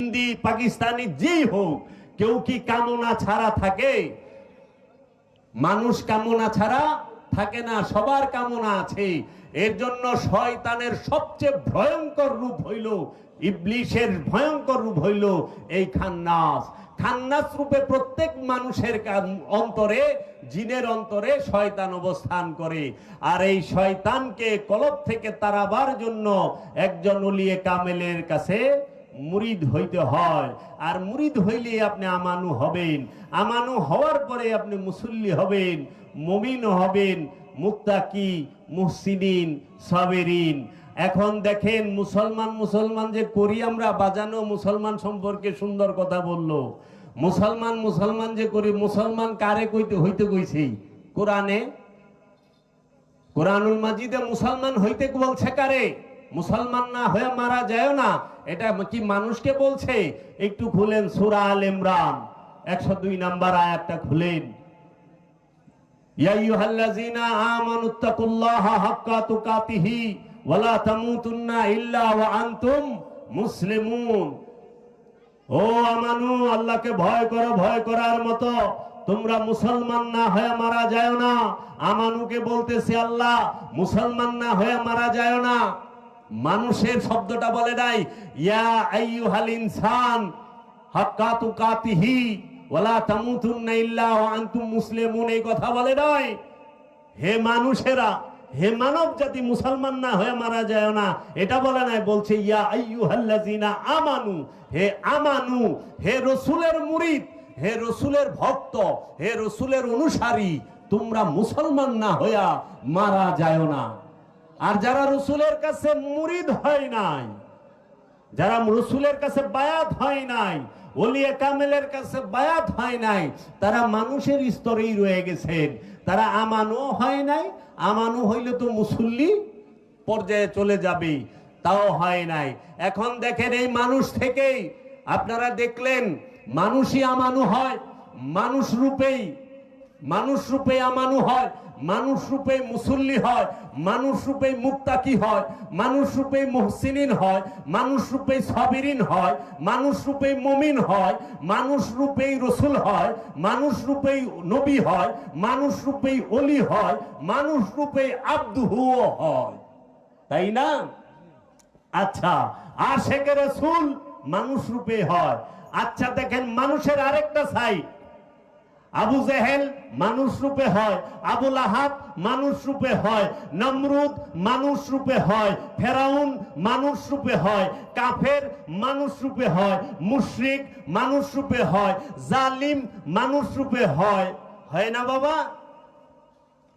হিন্দি পাকিস্তানি যেই হোক, কেউ কি কামনা ছাড়া থাকে? মানুষ কামনা ছাড়া থাকে না, সবার কামনা আছে। এর জন্য শয়তানের সবচেয়ে ভয়ঙ্কর রূপ হইল, ইবলিশের ভয়ঙ্কর রূপ হইল এই খান্নাস। খান্নাস রূপে প্রত্যেক মানুষের অন্তরে, জিনের অন্তরে শয়তান অবস্থান করে। আর এই শয়তানকে কলব থেকে তাড়াবার জন্য একজন ওলিয়ে কামেলের কাছে মুরিদ হইতে হয়। আর মুরিদ হইলে আপনি আমানু হবেন, আমানু হওয়ার পরে আপনি মুসল্লি হবেন, মুমিন হবেন, মুত্তাকি, মুহসিনিন, সাবিরিন। এখন দেখেন মুসলমান যে করি আমরা, বাজানো মুসলমান সম্পর্কে সুন্দর কথা বললো। মুসলমান যে করি, মুসলমান কারে কইতে হইতে কইছি? কোরআনে, কোরআনুল মাজিদে মুসলমান হইতে বলছে কারে? মুসলমান না হয়ে মারা যায় না, এটা কি মানুষকে বলছে? একটু খুলেন সূরা আল ইমরান 102 নম্বর আয়াতটা খুলেন। ইয়া আইয়ুহাল্লাযীনা আমানুত্তাকুল্লাহা হাক্কা তুকাতিহি ওয়া লা তামুতুন্না ইল্লা ওয়া আনতুম মুসলিমুন। ও আমানু, আল্লাহকে ভয় করো, ভয় করার মতো, তোমরা মুসলমান না হয়ে মারা যায় না। আমানুকে বলতেছে আল্লাহ, মুসলমান না হয়ে মারা যায় না। মানুষের শব্দটা বলে নাই। ইয়া আইয়ুহাল ইনসান হাক্কা তুকাতিহি ওয়া লা তামুতুন্না ইল্লা ওয়া আনতুম মুসলিমুন, এই কথা বলে নাই। হে মানুষেরা, হে মানব জাতি, মুসলমান না হয়ে মারা যায় না, এটা বলে নাই। বলছে ইয়া আইয়ুহাল্লাযীনা আমানু, হে আমানু, হে রসুলের মুরিদ, হে রসুলের ভক্ত, হে রসুলের অনুসারী, তোমরা মুসলমান না হইয়া মারা যায় না। আর যারা রসুলের কাছে মুরিদ হয় নাই, যারা রসুলের কাছে বায়াত হয় নাই, ওলিয়ে কামেলের কাছে বায়াত হয় নাই, তারা মানুষের স্তরেই রয়ে গেছেন। তারা আমানু হয় নাই। আমানু হইলে তো মুসল্লি পর্যায়ে চলে যাবে, তাও হয় নাই। এখন দেখেন এই মানুষ থেকেই আপনারা দেখলেন মানুষই আমানু হয়, মানুষ রূপেই আমানু হয়, মানুষ রূপে মুসল্লি হয়, মানুষ রূপে মুত্তাকি হয়, মানুষ রূপে মুহসিনিন হয়, মানুষ রূপে সাবিরিন হয়, মানুষ রূপে মুমিন হয়, মানুষ রূপে রসুল হয়, মানুষ রূপে নবী হয়, মানুষ রূপে ওলি হয়, মানুষ রূপে আব্দুহু হয়, তাই না? আচ্ছা, আশিকে রাসূল মানুষ রূপে হয়। আচ্ছা দেখেন মানুষের আরেকটা সাইড, আবু জেহেল মানুষ রূপে হয়, আবু লাহাব মানুষ রূপে হয়, নমরুদ মানুষ রূপে হয়, ফেরাউন মানুষ রূপে হয়, কাফের মানুষ রূপে হয়, মুশরিক মানুষ রূপে হয়, জালিম মানুষ রূপে হয়। হয় না বাবা?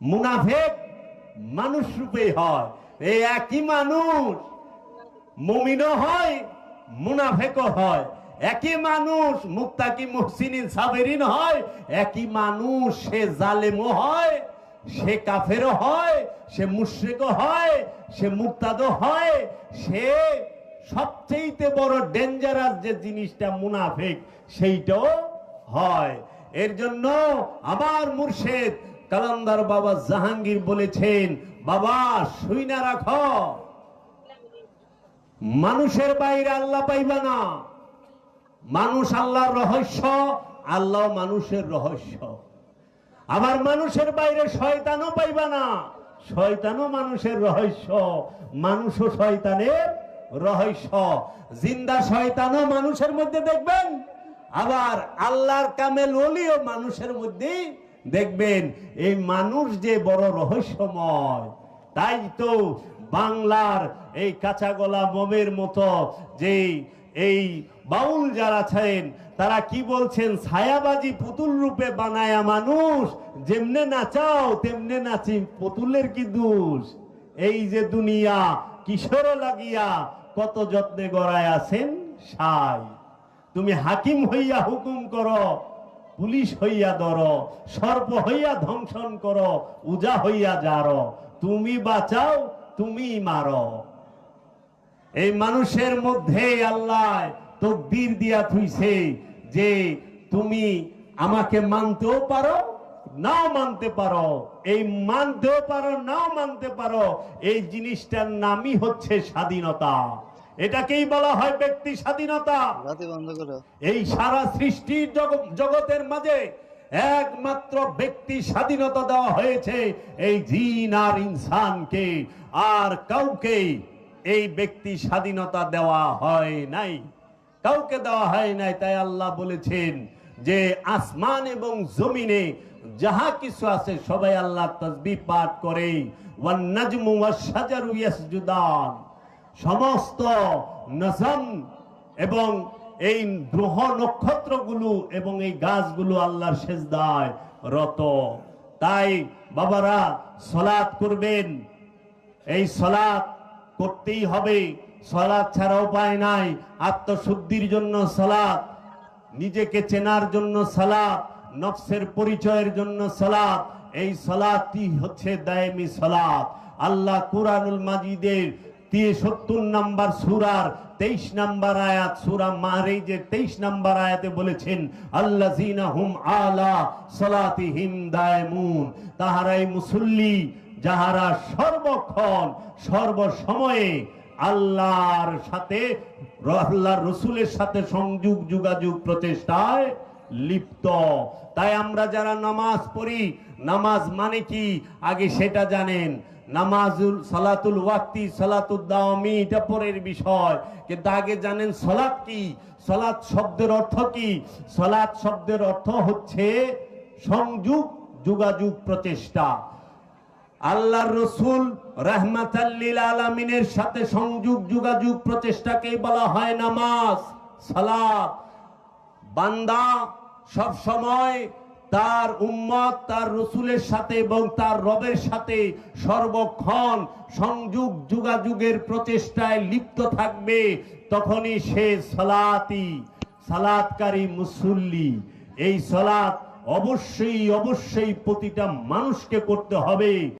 মুনাফিক মানুষ রূপে হয়। এই একই মানুষ মুমিনও হয়, মুনাফিকও হয়। একই মানুষ মুত্তাকি, মুহসিনিন, সাবিরিন হয়। একই মানুষ সে জালেমও হয়, সে কাফেরও হয়, সে মুশরিকও হয়, সে মুরতাদও হয়, সে সবচেয়ে বড় ডেঞ্জারাস যে জিনিসটা মুনাফিক, সেইটাও হয়। এর জন্য আমার মুর্শিদ কালান্দার বাবা জাহাঙ্গীর বলেছেন, বাবা শুইনা রাখো, মানুষের বাইরে আল্লাহ পাইবা না। মানুষ আল্লাহর রহস্য, আল্লাহ মানুষের রহস্য। আবার মানুষের বাইরে শয়তানও পাইবা না, শয়তানও মানুষের রহস্য, মানুষও শয়তানের রহস্য। জিন্দা শয়তানও মানুষের মধ্যে দেখবেন, আবার আল্লাহর কামেল ওলিও মানুষের মধ্যে দেখবেন। এই মানুষ যে বড় রহস্যময়, তাই তো বাংলার এই কাঁচা গলা মোমের মতো যে এই বাউল যারা আছেন, তারা কি বলছেন? ছায়াবাজি পুতুল রূপে বানায়া মানুষ, যেমনে নাচাও তেমনে নাচি, পুতুলের কি দোষ? এই যে দুনিয়া কিশোর লাগিয়া কত যত্নে গড়ায় আছেন সাই। তুমি হাকিম হইয়া হুকুম করো, পুলিশ হইয়া ধরো, সর্প হইয়া ধ্বংসন করো, উজা হইয়া যারো, তুমি বাঁচাও তুমি মারো। এই মানুষের মধ্যে আল্লাহ তকদির দিয়া থুইছে যে তুমি আমাকে মানতেও পারো, নাও মানতে পারো। এই মানতেও পারো, নাও মানতে পারো, এই জিনিসটার নামই হচ্ছে স্বাধীনতা। এটাকেই বলা হয় ব্যক্তি স্বাধীনতা। এই সারা সৃষ্টির জগতের মাঝে একমাত্র ব্যক্তি স্বাধীনতা দেওয়া হয়েছে এই জিন আর ইনসানকে, আর কাউকে এই ব্যক্তি স্বাধীনতা দেওয়া হয় নাই, কাউকে দেওয়া হয় নাই। তাই আল্লাহ বলেছেন যে আসমান এবং জমিনে যাহা কিছু আছে সবাই আল্লাহর তাসবিহ পাঠ করে। ওয়ান নাজমু ওয়াশ শাজারু ইয়াসজুদান, সমস্ত নজম এবং এই গ্রহ নক্ষত্রগুলো এবং এই গাছগুলো আল্লাহর সেজদায় রত। তাই বাবারা সালাত করবেন, এই সালাত করতেই হবে, সালাত ছাড়া উপায় নাই। আত্মশুদ্ধির জন্য সালাত, নিজেকে চেনার জন্য সালাত, নফসের পরিচয়ের জন্য সালাত। এই সালাতই হচ্ছে দায়েমি সালাত। আল্লাহ কুরআনুল মাজিদের 70 নম্বর সূরার 23 নম্বর আয়াত, সূরা মারিজের 23 নম্বর আয়াতে বলেছেন আল্লাযীনা হুম আলা সালাতিহিম দায়মুন, তাহারাই মুসল্লি যাহারা সর্বক্ষণ সর্বসময়ে আল্লাহর সাথে আল্লাহর রাসূলের সাথে সংযোগ যোগাযোগ প্রচেষ্টায় লিপ্ত। তাই আমরা যারা নামাজ পড়ি, নামাজ মানে কি আগে সেটা জানেন। নামাজুল সালাতুল ওয়াক্তি সালাতুদ দাওয়ামি এটা পরের বিষয়, কিন্তু আগে জানেন সালাত কি। সালাত শব্দের অর্থ কি? সালাত শব্দের অর্থ হচ্ছে সংযোগ যোগাযোগ প্রচেষ্টা। আল্লাহর রাসূল রাহমাতাল লিল আলামিনের সাথে সংযোগ যোগাযোগ প্রচেষ্টাকেই বলা হয় নামাজ, সালাত। বান্দা সব সময় তার উম্মত তার রাসূলের সাথে এবং তার রবের সাথে সর্বক্ষণ সংযোগ যোগাযোগের প্রচেষ্টায় লিপ্ত থাকবে, তখনই সে সালাতকারী মুসল্লি। এই সালাত অবশ্যই অবশ্যই প্রতিটা মানুষকে করতে হবে।